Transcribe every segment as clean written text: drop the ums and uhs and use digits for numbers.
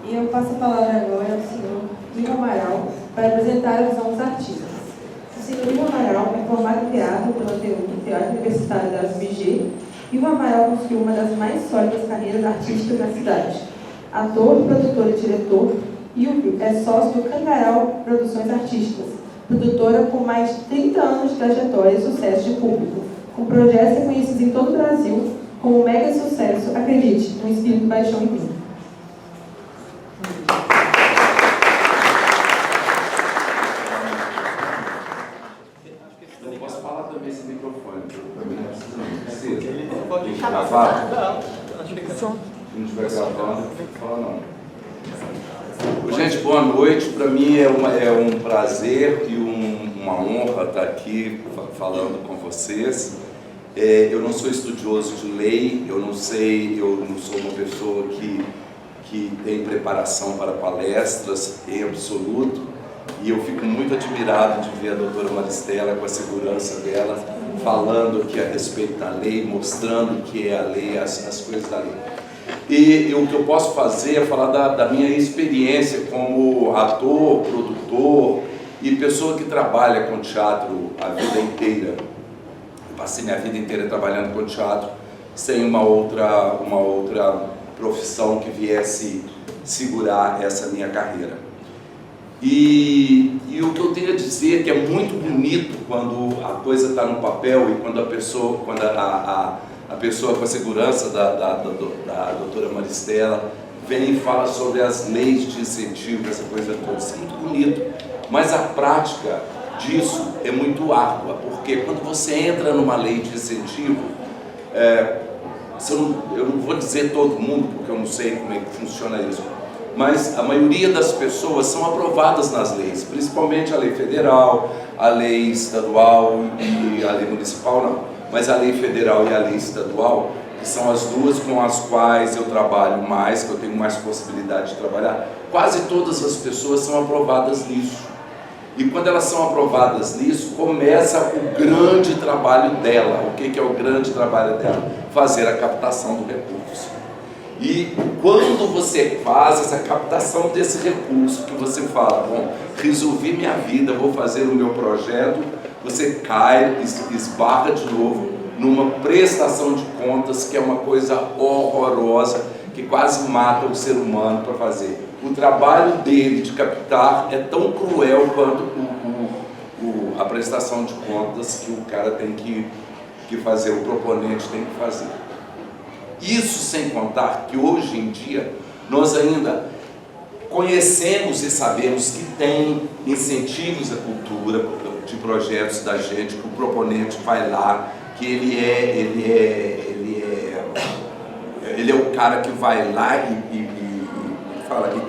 E eu passo a palavra agora ao senhor Igor Amaral para apresentar a visão dos artistas. O senhor Igor Amaral é formado em teatro pela TU, Teatro Universitário da UFMG. Igor Amaral construiu uma das mais sólidas carreiras artísticas na cidade. Ator, produtor e diretor, Igor é sócio do Cangaral Produções Artísticas, produtora com mais de 30 anos de trajetória e sucesso de público, com projetos reconhecidos em todo o Brasil como um mega sucesso. Acredite, um espírito baixou em mim. Eu posso falar também esse microfone, também não precisa. Ele pode gravar? Não, acho que se não estiver gravando, não fica falando não. Gente, boa noite. Para mim é um prazer e uma honra estar aqui falando com vocês. Eu não sou estudioso de lei, eu não sou uma pessoa que tem preparação para palestras em absoluto, e eu fico muito admirado de ver a doutora Maristela com a segurança dela, falando aqui a respeito da lei, mostrando o que é a lei, as coisas da lei. E o que eu posso fazer é falar da minha experiência como ator, produtor e pessoa que trabalha com teatro a vida inteira. Eu passei minha vida inteira trabalhando com teatro, sem uma outra profissão que viesse segurar essa minha carreira. E o que eu tenho a dizer é que é muito bonito quando a coisa está no papel e quando a pessoa com a segurança da doutora Maristela vem e fala sobre as leis de incentivo, essa coisa toda. Isso é muito bonito, mas a prática disso é muito árdua, porque quando você entra numa lei de incentivo, eu não vou dizer todo mundo, porque eu não sei como é que funciona isso, mas a maioria das pessoas são aprovadas nas leis, principalmente a lei federal, a lei estadual e a lei municipal não, mas a lei federal e a lei estadual, que são as duas com as quais eu trabalho mais, que eu tenho mais possibilidade de trabalhar. Quase todas as pessoas são aprovadas nisso. E quando elas são aprovadas nisso, começa o grande trabalho dela. O que é o grande trabalho dela? Fazer a captação do recurso. E quando você faz essa captação desse recurso, que você fala, bom, resolvi minha vida, vou fazer o meu projeto, você cai, esbarra de novo numa prestação de contas, que é uma coisa horrorosa, que quase mata o ser humano para fazer. O trabalho dele de captar é tão cruel quanto a prestação de contas que o cara tem que fazer, o proponente tem que fazer. Isso sem contar que hoje em dia nós ainda conhecemos e sabemos que tem incentivos à cultura de projetos da gente, que o proponente vai lá, que ele é o cara que vai lá e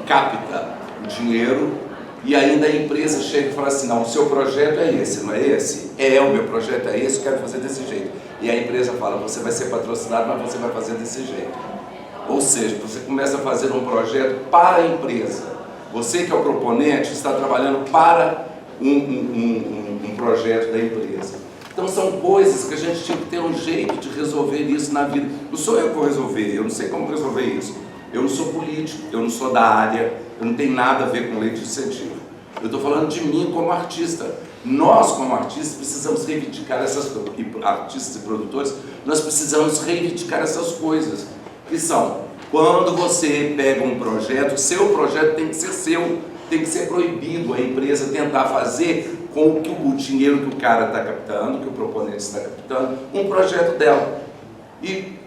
capta o dinheiro, e ainda a empresa chega e fala assim, não, o seu projeto é esse, não é esse? O meu projeto é esse, eu quero fazer desse jeito. E a empresa fala, você vai ser patrocinado, mas você vai fazer desse jeito. Ou seja, você começa a fazer um projeto para a empresa. Você que é o proponente está trabalhando para um projeto da empresa. Então são coisas que a gente tinha que ter um jeito de resolver isso na vida. Não sou eu que vou resolver, eu não sei como resolver isso. Eu não sou político, eu não sou da área, eu não tenho nada a ver com lei de incentivo. Eu estou falando de mim como artista. Nós, como artistas, precisamos reivindicar essas coisas, artistas e produtores, nós precisamos reivindicar essas coisas, que são, quando você pega um projeto, seu projeto tem que ser seu, tem que ser proibido a empresa tentar fazer com que o dinheiro que o cara está captando, que o proponente está captando, um projeto dela. E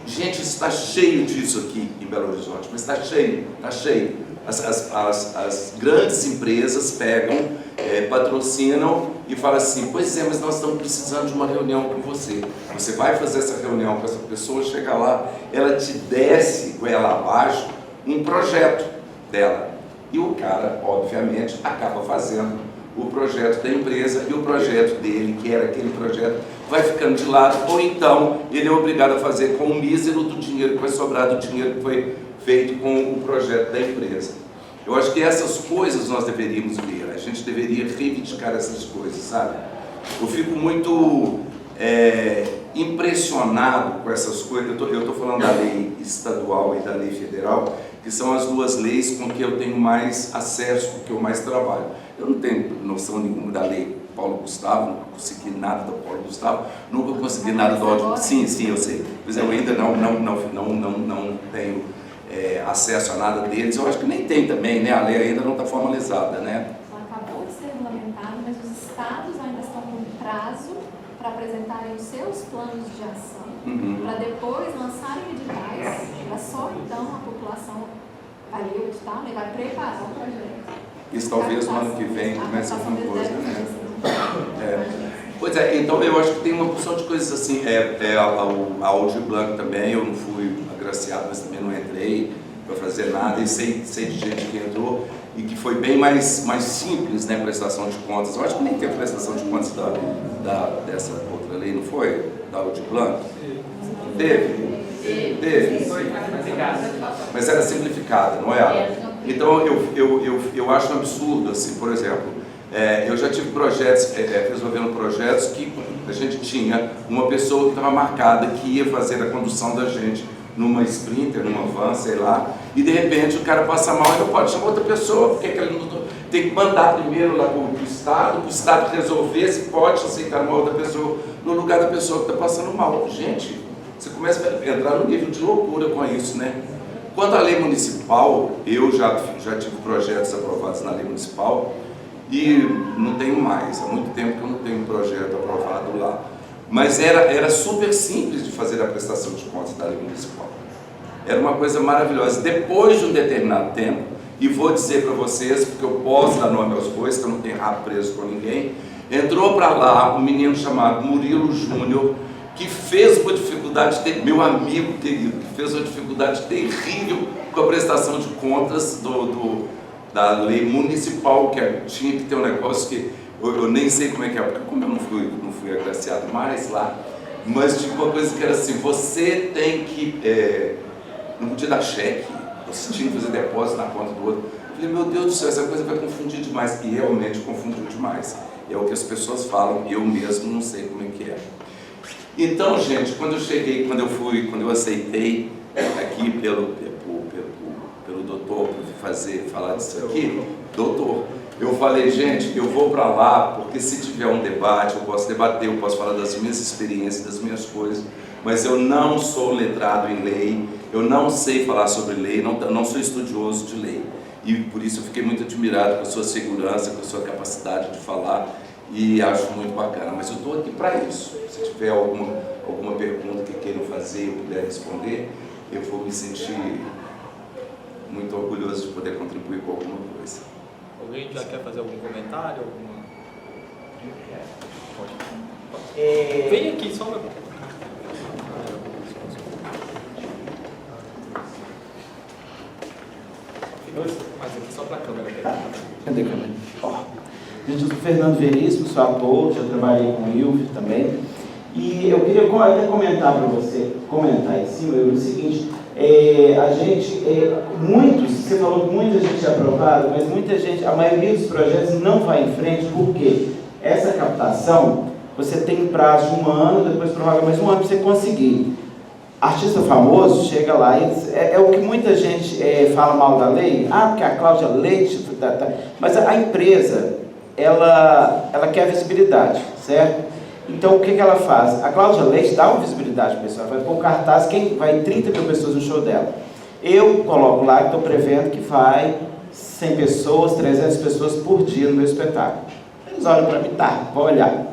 gente, está cheio disso aqui em Belo Horizonte, mas está cheio, está cheio. As grandes empresas pegam, patrocinam e falam assim, pois é, mas nós estamos precisando de uma reunião com você. Você vai fazer essa reunião com essa pessoa, chega lá, ela te desce, goela abaixo, um projeto dela. E o cara, obviamente, acaba fazendo o projeto da empresa, e o projeto dele, que era aquele projeto, vai ficando de lado, ou então ele é obrigado a fazer com o mísero do dinheiro que vai sobrar, do dinheiro que foi feito com o projeto da empresa. Eu acho que essas coisas nós deveríamos ver, a gente deveria reivindicar essas coisas, sabe? Eu fico muito impressionado com essas coisas. Eu estou falando da lei estadual e da lei federal, que são as duas leis com que eu tenho mais acesso, com que eu mais trabalho. Eu não tenho noção nenhuma da lei Paulo Gustavo, nunca consegui nada do Paulo Gustavo, nunca consegui nada do Audible. Sim, eu sei, mas eu ainda não tenho acesso a nada deles. Eu acho que nem tem também, né? A lei ainda não está formalizada, né? Ela acabou de ser regulamentada, mas os estados ainda estão com prazo para apresentarem os seus planos de ação, para depois lançarem editais, para só então a população vai ler o edital, né, vai preparar o projeto. Isso talvez no ano que vem comece alguma coisa, né? Pois é, então eu acho que tem uma porção de coisas assim, a Aldir Blanc também, eu não fui agraciado, mas também não entrei para fazer nada, e sei de gente que entrou e que foi bem mais simples, né, prestação de contas. Eu acho que nem teve prestação de contas dessa outra lei, não foi? Da Aldir Blanc? Teve. Mas era simplificada, não era? Então eu acho um absurdo, assim, por exemplo, eu já tive projetos, resolvendo projetos que a gente tinha uma pessoa que estava marcada, que ia fazer a condução da gente numa Sprinter, numa van, sei lá, e de repente o cara passa mal e não pode chamar outra pessoa, porque ele não tem que mandar primeiro lá para o Estado resolver se pode aceitar uma outra pessoa no lugar da pessoa que está passando mal. Gente, você começa a entrar num nível de loucura com isso, né? Quanto à lei municipal, eu já tive projetos aprovados na lei municipal e não tenho mais, há muito tempo que eu não tenho um projeto aprovado lá. Mas era super simples de fazer a prestação de contas da lei municipal. Era uma coisa maravilhosa. Depois de um determinado tempo, e vou dizer para vocês, porque eu posso dar nome aos bois, que eu não tenho rabo preso com ninguém, entrou para lá um menino chamado Murilo Júnior, que fez uma dificuldade, meu amigo querido, que fez uma dificuldade terrível com a prestação de contas da lei municipal, que tinha que ter um negócio que eu nem sei como é que é, porque como eu não fui agraciado mais lá, mas tinha uma coisa que era assim, você tem que, não podia dar cheque, você tinha que fazer depósito na conta do outro. Eu falei, meu Deus do céu, essa coisa vai confundir demais, e realmente confundiu demais. É o que as pessoas falam, eu mesmo não sei como é que é. Então, gente, quando eu aceitei aqui pelo doutor falar disso aqui, doutor, eu falei, gente, eu vou para lá porque se tiver um debate, eu posso debater, eu posso falar das minhas experiências, das minhas coisas, mas eu não sou letrado em lei, eu não sei falar sobre lei, não sou estudioso de lei. E por isso eu fiquei muito admirado com a sua segurança, com a sua capacidade de falar, e acho muito bacana. Mas eu estou aqui para isso. Se tiver alguma pergunta que queiram fazer e eu puder responder, eu vou me sentir muito orgulhoso de poder contribuir com alguma coisa. Alguém já quer fazer algum comentário? Vem aqui, só uma... Mas aqui só para a câmera. Cadê a câmera? Gente, eu sou Fernando Veríssimo, sou ator, já trabalhei com o Ilvio também. E eu queria até comentar para você, comentar em cima, o seguinte, você falou que muita gente é aprovada, mas muita gente, a maioria dos projetos não vai em frente, porque essa captação, você tem um prazo de 1 ano, depois prorroga mais 1 ano para você conseguir. Artista famoso chega lá e é o que muita gente fala mal da lei, porque a Cláudia Leite, mas a empresa, ela quer visibilidade, certo? Então o que ela faz? A Cláudia Leite dá uma visibilidade para a pessoa, vai pôr cartaz, vai 30 mil pessoas no show dela. Eu coloco lá que estou prevendo que vai 100 pessoas, 300 pessoas por dia no meu espetáculo. Eles olham para mim, vou olhar.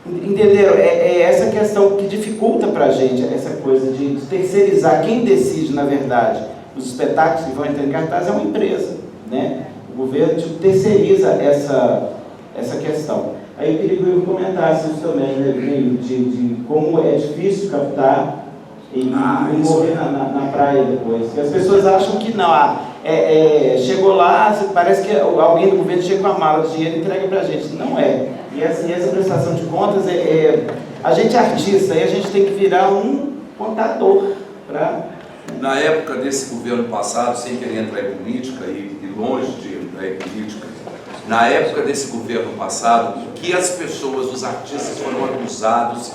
Entenderam? É essa questão que dificulta para a gente, essa coisa de terceirizar. Quem decide, na verdade, os espetáculos que vão entrar em cartaz é uma empresa, né? O governo terceiriza essa questão. Aí eu queria que eu comentasse isso também, né, de como é difícil captar e morrer na praia depois. Porque as pessoas acham que não, chegou lá, parece que alguém do governo chega com a mala de dinheiro e entrega para a gente. Não é. E essa prestação de contas, a gente é artista, e a gente tem que virar um contador para... Na época desse governo passado, sem querer entrar em política e longe de entrar em política, na época desse governo passado, que as pessoas, os artistas foram acusados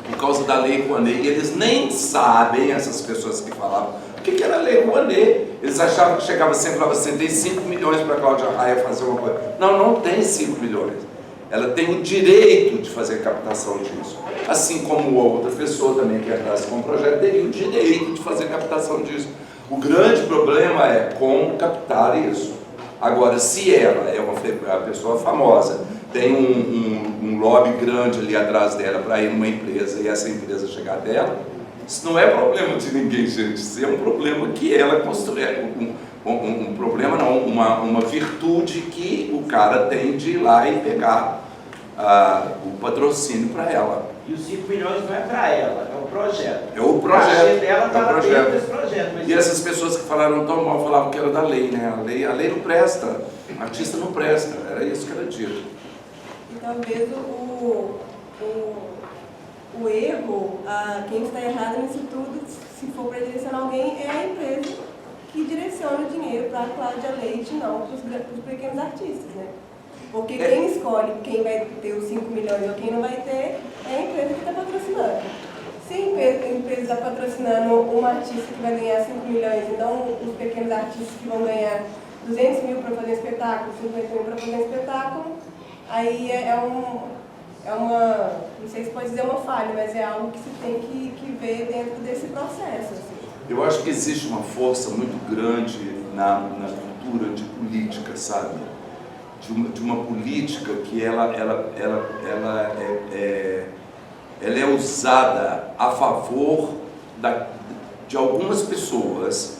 por causa da Lei Rouanet, e eles nem sabem, essas pessoas que falavam, que era a Lei Rouanet? Eles achavam que chegava sempre e falava assim, tem 5 milhões para a Cláudia Raia fazer uma coisa. Não, não tem 5 milhões. Ela tem o direito de fazer captação disso. Assim como outra pessoa também que entrasse com um projeto teria o direito de fazer captação disso. O grande problema é como captar isso. Agora, se ela é uma pessoa famosa, tem um lobby grande ali atrás dela para ir numa empresa e essa empresa chegar dela, isso não é problema de ninguém, gente. Isso é um problema que ela construiu. Um problema não, uma virtude que o cara tem de ir lá e pegar o patrocínio para ela. E os 5 milhões não é para ela, é o projeto. É o projeto. A caixa dela está é o dentro desse projeto. Mas e essas pessoas que falaram tão mal, falavam que era da lei, né? A lei não presta, o artista não presta, era isso que era dito. E talvez o erro, quem está errado nisso tudo, se for para direcionar alguém, é a empresa que direciona o dinheiro para a Cláudia Leite, não para os pequenos artistas, né? Porque quem escolhe quem vai ter os 5 milhões ou quem não vai ter é a empresa que está patrocinando. Se a empresa está patrocinando um artista que vai ganhar 5 milhões e não os pequenos artistas que vão ganhar 200 mil para fazer espetáculo, 50 mil para fazer espetáculo, aí é uma, não sei se pode dizer uma falha, mas é algo que se tem que ver dentro desse processo. Assim. Eu acho que existe uma força muito grande na cultura de política, sabe? De uma política que ela é usada a favor de algumas pessoas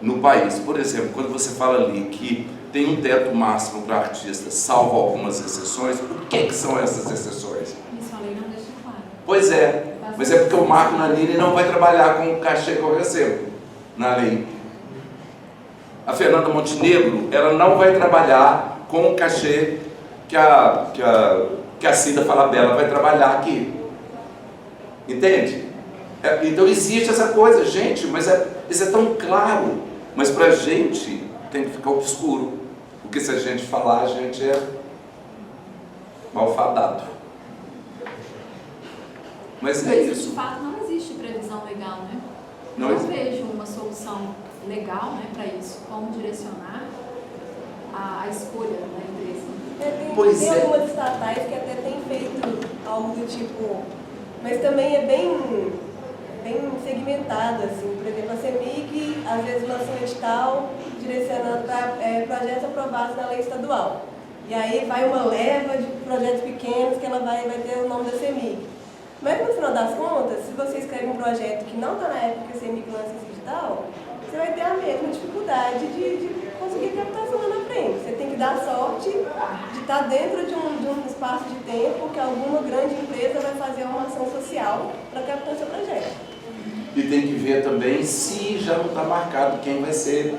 no país. Por exemplo, quando você fala ali que tem um teto máximo para artistas, salvo algumas exceções, o que são essas exceções? Isso a lei não deixa claro. Pois é, mas é porque o Marco Nanini não vai trabalhar com o cachê que eu recebo na lei. A Fernanda Montenegro, ela não vai trabalhar com o cachê que a Cida Falabella vai trabalhar aqui. Entende? Então existe essa coisa, gente, mas isso é tão claro. Mas pra gente tem que ficar obscuro. Porque se a gente falar, a gente é malfadado. Mas é isso. De fato, não existe previsão legal, né? Não Eu existe. vejo uma solução legal, né, para isso, como direcionar a escolha da empresa. Tem algumas estatais que até têm feito algo do tipo, mas também é bem segmentado, assim. Por exemplo, a CEMIG às vezes lança um edital direcionando para projetos aprovados na lei estadual. E aí vai uma leva de projetos pequenos que ela vai ter o nome da CEMIG. Mas no final das contas, se você escreve um projeto que não está na época que a CEMIG lança esse edital, você vai ter a mesma dificuldade de conseguir captação lá na frente. Você tem que dar sorte de estar dentro de um espaço de tempo que alguma grande empresa vai fazer uma ação social para captar seu projeto. E tem que ver também se já não está marcado quem vai ser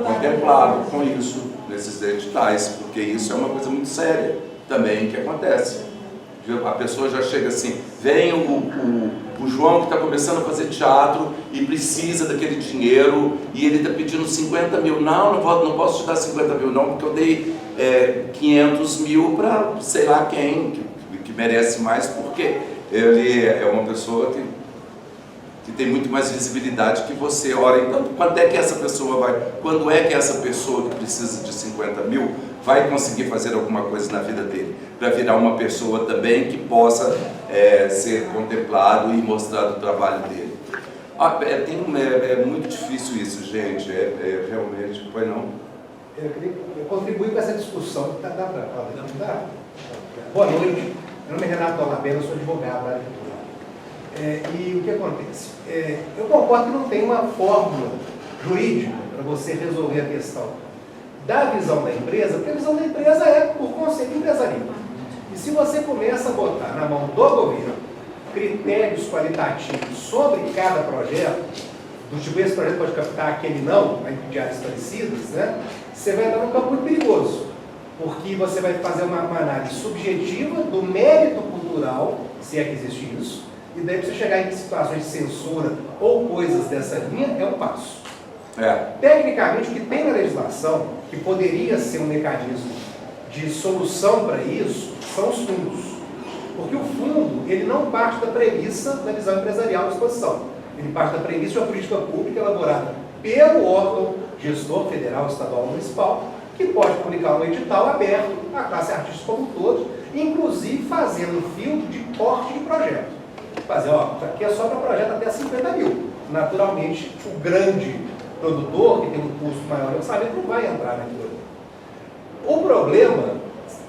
contemplado com isso, nesses editais, porque isso é uma coisa muito séria também que acontece. A pessoa já chega assim, vem o João que está começando a fazer teatro e precisa daquele dinheiro e ele está pedindo 50 mil. Não posso te dar 50 mil não, porque eu dei 500 mil para sei lá quem, que merece mais, porque ele é uma pessoa que tem muito mais visibilidade que você. Ora, então, quando é que essa pessoa que precisa de 50 mil vai conseguir fazer alguma coisa na vida dele, para virar uma pessoa também que possa ser contemplado e mostrado o trabalho dele? É muito difícil isso, gente, realmente, foi não? Eu contribuo com essa discussão. Dá para falar? Não dá? Boa noite, meu nome é Renato Dolabella, eu sou advogado da área de cultura. E o que acontece? Eu concordo que não tem uma fórmula jurídica para você resolver a questão da visão da empresa, porque a visão da empresa é por conceito empresarial. E se você começa a botar na mão do governo critérios qualitativos sobre cada projeto, do tipo, esse projeto pode captar, aquele não, vai pedir áreas parecidas, né? Você vai entrar num campo muito perigoso, porque você vai fazer uma análise subjetiva do mérito cultural, se é que existe isso, e daí para você chegar em situações de censura ou coisas dessa linha, é um passo. Tecnicamente, o que tem na legislação, que poderia ser um mecanismo de solução para isso, são os fundos. Porque o fundo, ele não parte da premissa da visão empresarial da exposição. Ele parte da premissa de uma política pública elaborada pelo órgão gestor federal, estadual, municipal, que pode publicar um edital aberto à classe artística como um todo, inclusive fazendo filtro de porte de projeto. Fazer, ó, isso aqui é só para projeto até 50 mil. Naturalmente, o grande produtor, que tem um custo maior de orçamento, não vai entrar naquilo ali. O problema,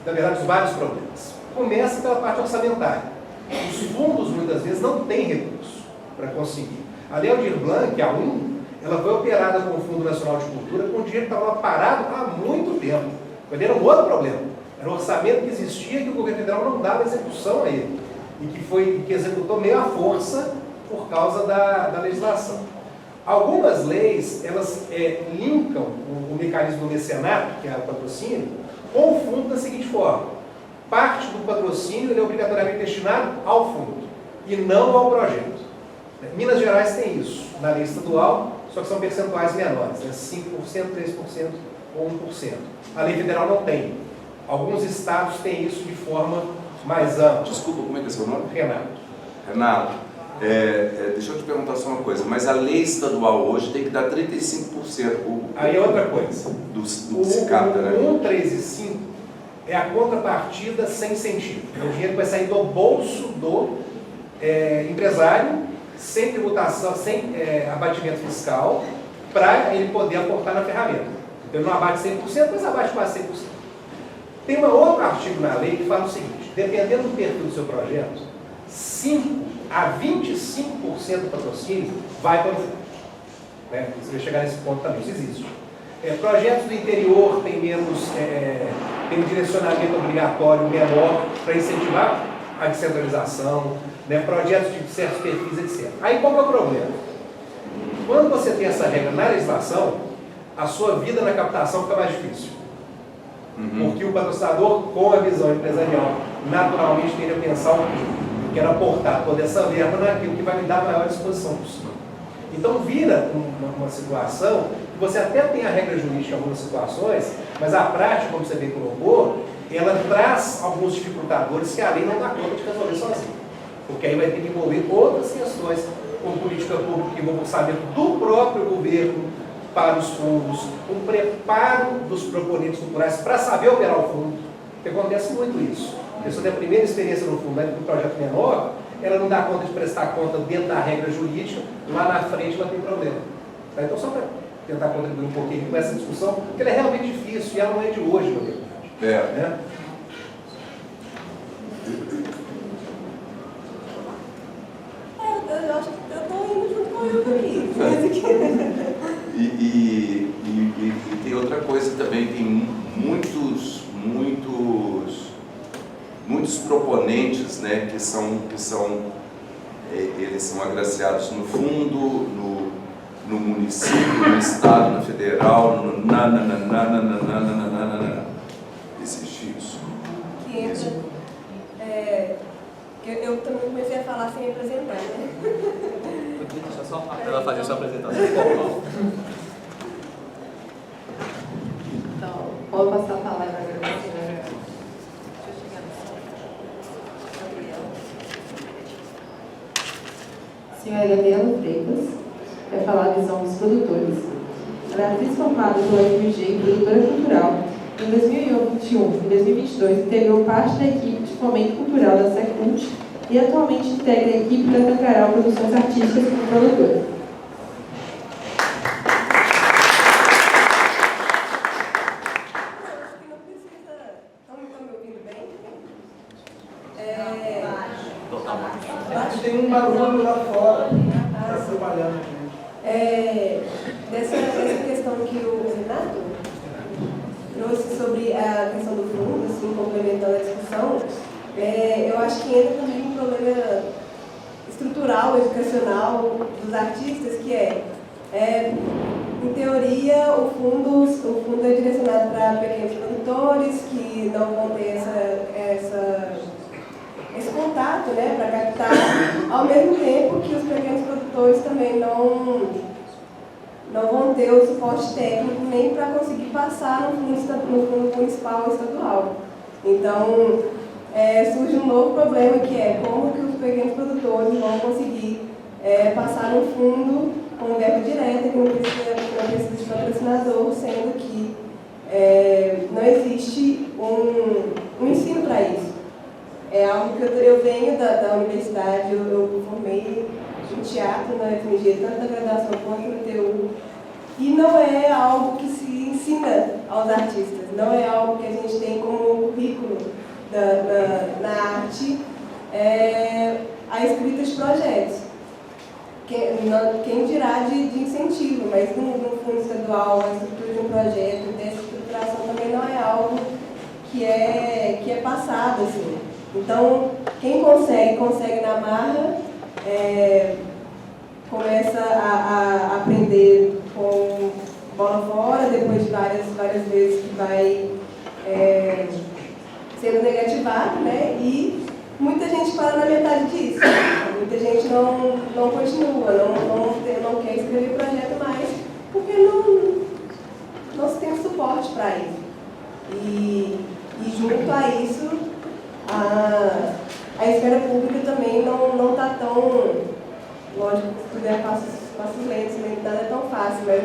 na verdade, os vários problemas, começa pela parte orçamentária. Os fundos, muitas vezes, não têm recurso para conseguir. A Lei Aldir Blanc, a UNE, ela foi operada com o Fundo Nacional de Cultura com dinheiro que estava parado há muito tempo. Mas era um outro problema. Era um orçamento que existia e que o governo federal não dava execução a ele. E que executou meio à força por causa da legislação. Algumas leis, elas linkam o mecanismo do mecenato, que é o patrocínio, com o fundo da seguinte forma. Parte do patrocínio ele é obrigatoriamente destinado ao fundo e não ao projeto. Minas Gerais tem isso na lei estadual, só que são percentuais menores, 5%, 3% ou 1%. A lei federal não tem. Alguns estados têm isso de forma mais ampla. Desculpa, como é que é seu nome? Renato. Renato, deixa eu te perguntar só uma coisa, mas a lei estadual hoje tem que dar 35%. Aí é outra coisa. Do que se capta, né? 1, 3 e 5 é a contrapartida sem incentivo. O dinheiro vai sair do bolso do empresário, sem tributação, sem abatimento fiscal, para ele poder aportar na ferramenta. Então ele não abate 100%, mas abate quase 100%. Tem um outro artigo na lei que fala o seguinte: dependendo do perfil do seu projeto, 5 a 25% do patrocínio vai para o fundo. Né? Você vai chegar nesse ponto também, isso existe. Projetos do interior têm menos, tem um direcionamento obrigatório menor para incentivar a descentralização, né? Projetos de certos perfis, etc. Aí qual é o problema? Quando você tem essa regra na legislação, a sua vida na captação fica mais difícil. Porque o patrocinador, com a visão empresarial, naturalmente teria que pensar o quê? Eu quero aportar toda essa verba naquilo que vai me dar a maior exposição possível. Então vira uma situação que você até tem a regra jurídica em algumas situações, mas a prática, como você bem colocou, ela traz alguns dificultadores que a lei não dá conta de resolver sozinha. Porque aí vai ter que envolver outras questões, como política pública, que envolve o orçamento do próprio governo para os fundos, o preparo dos proponentes culturais para saber operar o fundo, porque acontece muito isso. A pessoa tem a primeira experiência no fundo, né, com um projeto menor, ela não dá conta de prestar conta dentro da regra jurídica, lá na frente ela tem problema. Então, só para tentar contribuir um pouquinho com essa discussão, porque ela é realmente difícil e ela não é de hoje, na verdade. Né? Eu acho que eu estou indo junto com ele aqui. E tem outra coisa também, tem muitos proponentes, né, que são eles são agraciados no fundo, no município, no estado, na federal, no existe isso. Que entra, eu também comecei a falar sem apresentar, né? Deixa só ela fazer sua apresentação formal. Então, pode passar a palavra agora para a senhora. Deixa eu chegar no senhora Gabriela Freitas vai falar a visão dos produtores. Ela é atriz formada pela UFMG e produtora cultural. Em 2021 e 2022, integrou parte da equipe de fomento cultural da Secult e atualmente integra a equipe da Tancará Produções Artísticas como produtora. Acho que não precisa. Estão me ouvindo bem? Tem um barulho lá fora. Está trabalhando, gente. Dessa questão que o Renato trouxe sobre a questão do fundo, assim, complementando a discussão, eu acho que entra também um problema estrutural, educacional dos artistas, que em teoria, o fundo é direcionado para pequenos produtores que não vão ter esse contato, né, para captar, ao mesmo tempo que os pequenos produtores também não vão ter o suporte técnico nem para conseguir passar no fundo municipal ou estadual. Então, surge um novo problema, que é como que os pequenos produtores vão conseguir passar no fundo com verba direta, que não precisa de patrocinador, sendo que não existe um ensino para isso. É algo que eu venho da universidade, eu formei em teatro na FMG, tanto na graduação quanto no TU, e não é algo que se ensina aos artistas, não é algo que a gente tem como currículo na arte, a escrita de projetos. Quem dirá de incentivo, mas no fundo estadual, a estrutura de um projeto, dessa estruturação também não é algo que é passado, assim. Então, quem consegue na marra, começa a aprender com bola fora, depois de várias vezes que vai sendo negativado, né? E muita gente para na metade disso. Muita gente não continua, não quer escrever projeto mais, porque não se tem suporte para isso. E junto a isso, a esfera pública também não está tão, lógico, se puder passos lentos, nada é tão fácil, mas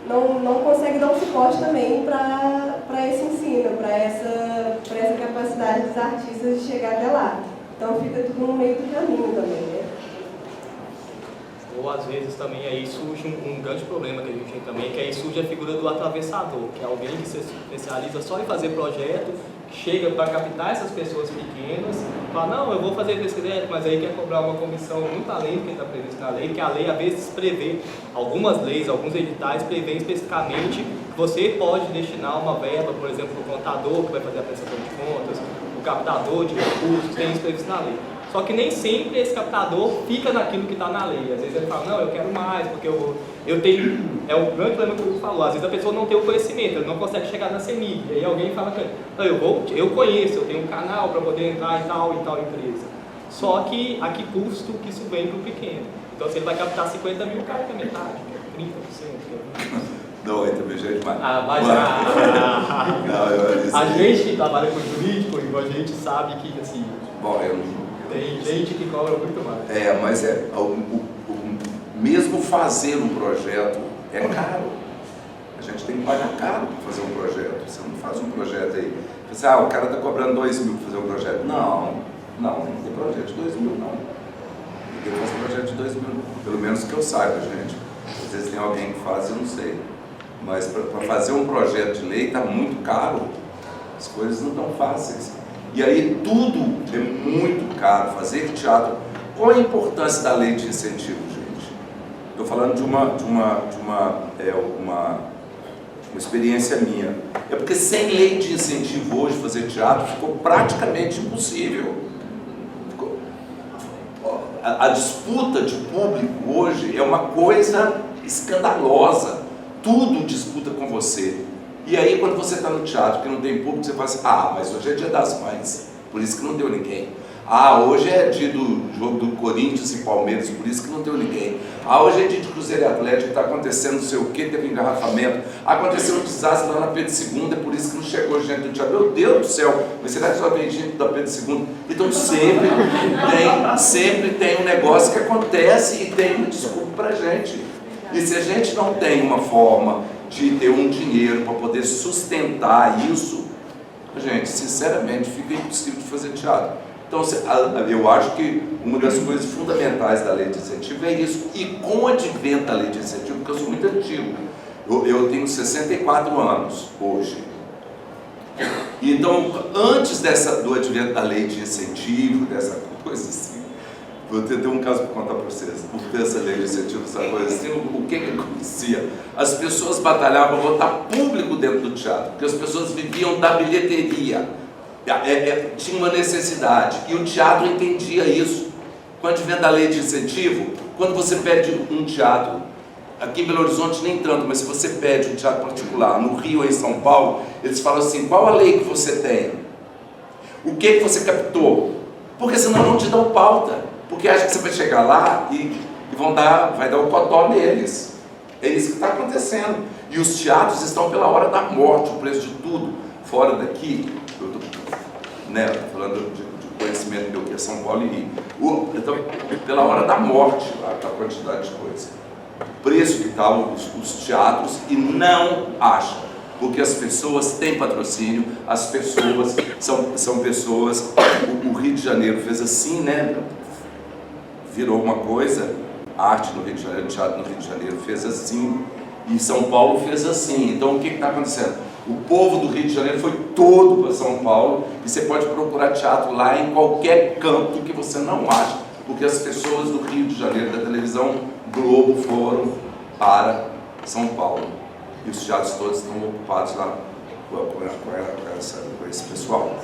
não consegue dar um suporte também para esse ensino, para essa capacidade dos artistas de chegar até lá. Então fica tudo no meio do caminho também, né? Ou às vezes também aí surge um grande problema que a gente tem também, que aí surge a figura do atravessador, que é alguém que se especializa só em fazer projeto, chega para captar essas pessoas pequenas, fala, não, eu vou fazer esse projeto, mas aí quer cobrar uma comissão muito além do que está previsto na lei, que a lei às vezes prevê, algumas leis, alguns editais prevêem especificamente que você pode destinar uma verba, por exemplo, para o contador que vai fazer a prestação de contas, o captador de recursos, tem isso previsto na lei. Só que nem sempre esse captador fica naquilo que está na lei. Às vezes ele fala, não, eu quero mais, porque eu tenho... É o grande problema que o Hugo falou. Às vezes a pessoa não tem o conhecimento, ele não consegue chegar na CEMIG. E aí alguém fala, não, eu conheço, eu tenho um canal para poder entrar em tal empresa. Só que a que custo que isso vem para o pequeno? Então se ele vai captar 50 mil, cara, que é metade, que é 30%, que é 20%. Não, aí também já é demais. A gente que trabalha com jurídico, a gente sabe que, assim... Bom, tem gente que cobra muito mais. Mas mesmo fazer um projeto é caro. A gente tem que pagar caro para fazer um projeto. Você não faz um projeto aí. Você, o cara está cobrando 2 mil para fazer um projeto. Não tem projeto de 2 mil, não. Ninguém faz projeto de 2 mil, pelo menos que eu saiba, gente. Às vezes tem alguém que faz, eu não sei. Mas para fazer um projeto de lei está muito caro. As coisas não estão fáceis. E aí tudo é muito caro. Fazer teatro. Qual a importância da lei de incentivo, gente? Estou falando de uma experiência minha. É porque sem lei de incentivo hoje fazer teatro ficou praticamente impossível. A disputa de público hoje é uma coisa escandalosa. Tudo disputa com você. E aí quando você está no teatro que não tem público, você fala assim, mas hoje é dia das mães, por isso que não deu ninguém. Hoje é dia do jogo do Corinthians e Palmeiras, por isso que não deu ninguém. Hoje é dia de Cruzeiro e Atlético, está acontecendo não sei o que, teve engarrafamento. Aconteceu um desastre lá na Pedro II, é por isso que não chegou gente do teatro. Meu Deus do céu, mas será que só tem gente da Pedro II? Então sempre tem um negócio que acontece e tem uma desculpa pra gente. E se a gente não tem uma forma de ter um dinheiro para poder sustentar isso, gente, sinceramente, fica impossível de fazer teatro. Então, eu acho que uma das coisas fundamentais da lei de incentivo é isso. E com o advento da lei de incentivo, porque eu sou muito antigo, eu tenho 64 anos hoje. Então, antes do advento da lei de incentivo, dessa coisa assim, vou ter um caso para contar para vocês. Por essa lei de incentivo, essa coisa assim, o que acontecia? As pessoas batalhavam para botar público dentro do teatro, porque as pessoas viviam da bilheteria. Tinha uma necessidade, e o teatro entendia isso. Quando vem da lei de incentivo, quando você pede um teatro, aqui em Belo Horizonte nem tanto, mas se você pede um teatro particular, no Rio ou em São Paulo, eles falam assim, qual a lei que você tem? O que você captou? Porque senão não te dão pauta, porque acha que você vai chegar lá e vai dar o cotó neles. É isso que está acontecendo. E os teatros estão pela hora da morte, o preço de tudo. Fora daqui, eu estou falando de conhecimento meu, que é São Paulo e Rio. Então, pela hora da morte, a quantidade de coisa. O preço que estavam os teatros e não acha, porque as pessoas têm patrocínio, as pessoas são pessoas. O Rio de Janeiro fez assim, né? Virou uma coisa, a arte no Rio de Janeiro, o teatro no Rio de Janeiro fez assim, e São Paulo fez assim. Então o que está acontecendo? O povo do Rio de Janeiro foi todo para São Paulo, e você pode procurar teatro lá em qualquer canto que você não acha, porque as pessoas do Rio de Janeiro, da televisão Globo, foram para São Paulo. E os teatros todos estão ocupados lá com esse pessoal.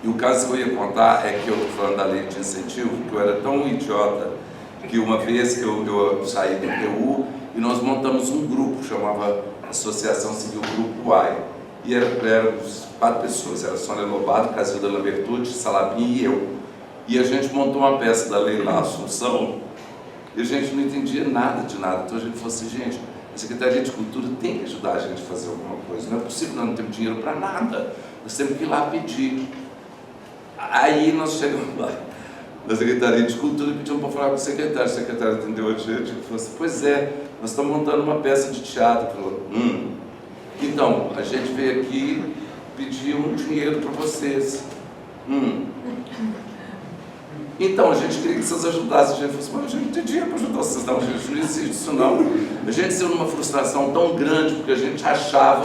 E o caso que eu ia contar é que eu estou falando da lei de incentivo, que eu era tão idiota que uma vez eu saí do TU e nós montamos um grupo, chamava Associação Civil Grupo AI. E eram 4 pessoas, era Sônia Lobato, Casilda Lambertucci, Salabim e eu. E a gente montou uma peça da lei lá, Assunção, e a gente não entendia nada de nada. Então a gente falou assim, gente, a Secretaria de Cultura tem que ajudar a gente a fazer alguma coisa. Não é possível, nós não temos dinheiro para nada. Nós temos que ir lá pedir. Aí nós chegamos lá na Secretaria de Cultura e pedimos para falar com o secretário atendeu a gente e falou assim, pois é, nós estamos montando uma peça de teatro. Falou, então, a gente veio aqui pedir um dinheiro para vocês. Então, a gente queria que vocês ajudassem. A gente falou assim, mas a gente não tem dinheiro para ajudar vocês, não, gente, não existe isso não. A gente saiu numa frustração tão grande, porque a gente achava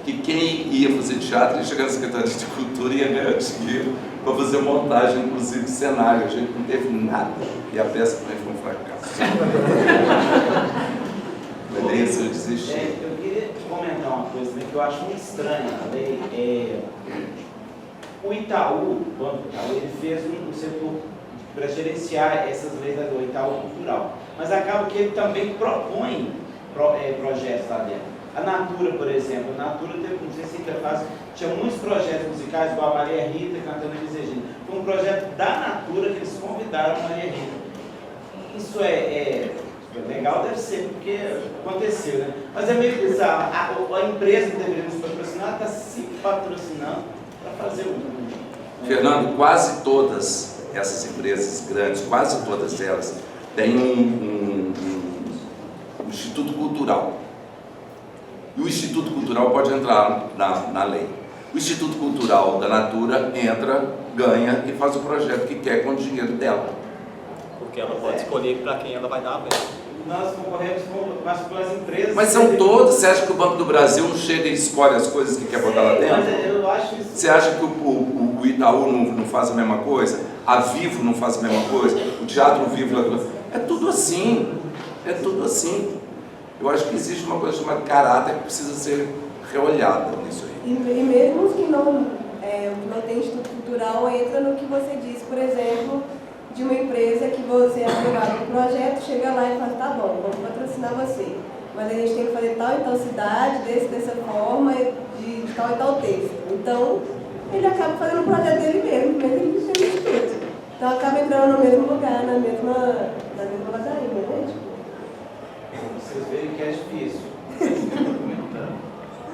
que quem ia fazer teatro ia chegar na Secretaria de Cultura e ia ganhar dinheiro para fazer montagem, inclusive de cenário. A gente não teve nada. E a peça também foi um fracasso. Beleza, eu desisti. Eu queria comentar uma coisa também que eu acho muito estranha na lei. O Itaú, o Banco Itaú, ele fez um setor para gerenciar essas leis do Itaú Cultural. Mas acaba que ele também propõe projetos lá dentro. A Natura, por exemplo, a Natura teve, não sei se ainda faz, tinha muitos projetos musicais, igual a Maria Rita cantando Elis Regina. Foi um projeto da Natura que eles convidaram a Maria Rita. Isso é legal, deve ser, porque aconteceu, né? Mas é meio bizarro. A empresa que deveria nos patrocinar está se patrocinando para fazer Fernando, quase todas essas empresas grandes, quase todas elas, têm um Instituto Cultural. E o Instituto Cultural pode entrar na lei. O Instituto Cultural da Natura entra, ganha e faz o projeto que quer com o dinheiro dela. Porque ela pode escolher para quem ela vai dar a verba. Nós concorremos com as empresas. Mas são todos. Você acha que o Banco do Brasil não chega e escolhe as coisas que quer botar lá dentro? Mas eu acho isso. Você acha que o Itaú não faz a mesma coisa? A Vivo não faz a mesma coisa? O Teatro Vivo... É tudo assim. É tudo assim. Eu acho que existe uma coisa chamada caráter que precisa ser reolhada nisso aí. E mesmo os que não tem Instituto Cultural, entra no que você disse, por exemplo, de uma empresa que você é aprovado no projeto, chega lá e fala, tá bom, vamos patrocinar você. Mas a gente tem que fazer tal e tal cidade, dessa forma, de tal e tal texto. Então, ele acaba fazendo o projeto dele mesmo ele não tem instituto. Então acaba entrando no mesmo lugar, na mesma ladainha, né? Vocês veem que é difícil.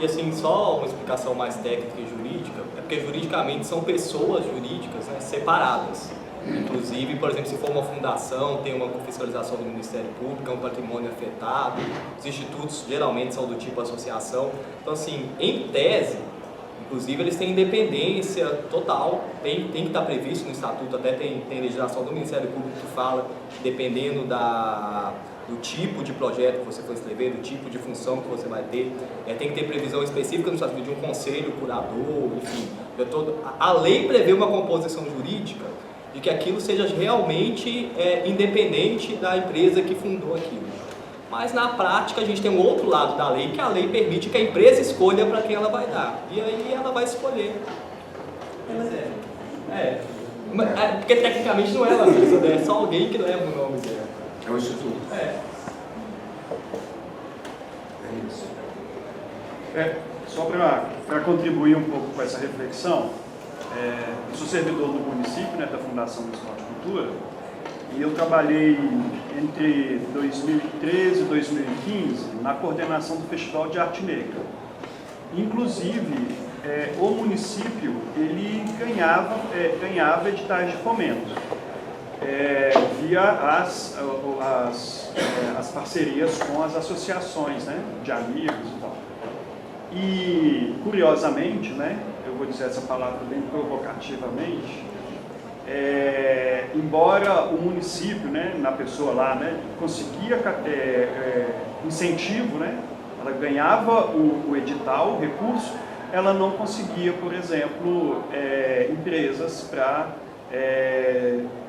E assim, só uma explicação mais técnica e jurídica, é porque juridicamente são pessoas jurídicas, né, separadas. Inclusive, por exemplo, se for uma fundação, tem uma fiscalização do Ministério Público, é um patrimônio afetado. Os institutos geralmente são do tipo associação. Então, assim, em tese, inclusive, eles têm independência total, tem que estar previsto no estatuto, até tem legislação do Ministério Público que fala, dependendo do tipo de projeto que você for escrever, do tipo de função que você vai ter, tem que ter previsão específica no estatuto de um conselho curador, enfim. A lei prevê uma composição jurídica de que aquilo seja realmente independente da empresa que fundou aquilo. Mas na prática a gente tem um outro lado da lei, que a lei permite que a empresa escolha para quem ela vai dar. E aí ela vai escolher. Porque tecnicamente não é ela mesma, né? É só alguém que leva o nome dela. É o Instituto. É isso. Só para contribuir um pouco com essa reflexão, eu sou servidor do município, né, da Fundação Municipal de Cultura, e eu trabalhei entre 2013 e 2015 na coordenação do Festival de Arte Negra. Inclusive, o município ele ganhava editais de fomento via as parcerias com as associações, né, de amigos e tal. E, curiosamente, né, eu vou dizer essa palavra bem provocativamente, embora o município, né, na pessoa lá, né, conseguia incentivo, né, ela ganhava o edital, o recurso, ela não conseguia, por exemplo, empresas para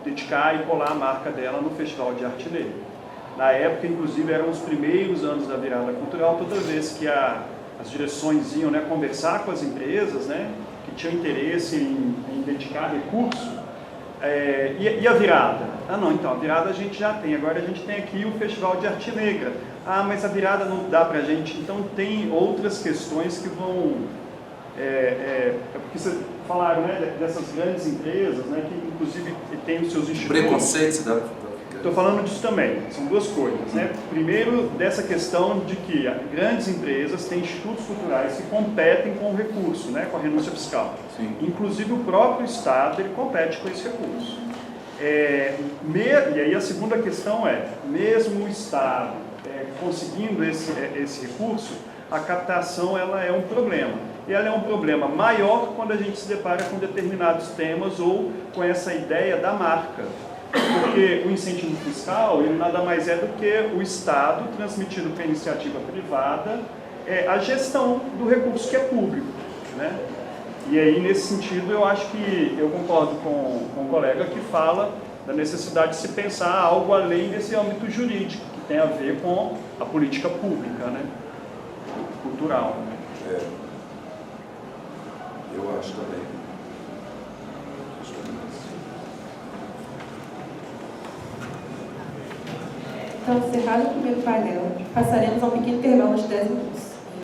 dedicar e colar a marca dela no Festival de Arte Negra. Na época, inclusive, eram os primeiros anos da virada cultural, toda vez que as direções iam, né, conversar com as empresas, né, que tinham interesse em dedicar recurso, e a virada? Ah, não, então, a virada a gente já tem, agora a gente tem aqui o Festival de Arte Negra. Ah, mas a virada não dá pra gente. Então, tem outras questões que vão... porque vocês falaram, né, dessas grandes empresas, né, que inclusive têm os seus institutos. Preconceitos da... Estou falando disso também, são duas coisas, né? Primeiro, dessa questão de que grandes empresas têm institutos culturais que competem com o recurso, né, com a renúncia fiscal. Sim. Inclusive o próprio Estado, ele compete com esse recurso. E aí a segunda questão mesmo o Estado conseguindo esse recurso, a captação ela é um problema. E ela é um problema maior quando a gente se depara com determinados temas ou com essa ideia da marca. Porque o incentivo fiscal, ele nada mais é do que o Estado transmitindo para a iniciativa privada a gestão do recurso que é público, né? E aí, nesse sentido, eu acho que eu concordo com o colega que fala da necessidade de se pensar algo além desse âmbito jurídico, que tem a ver com a política pública, né? Cultural. Né? Eu acho também. Então, encerrado o primeiro painel, passaremos a um pequeno intervalo de 10 minutos.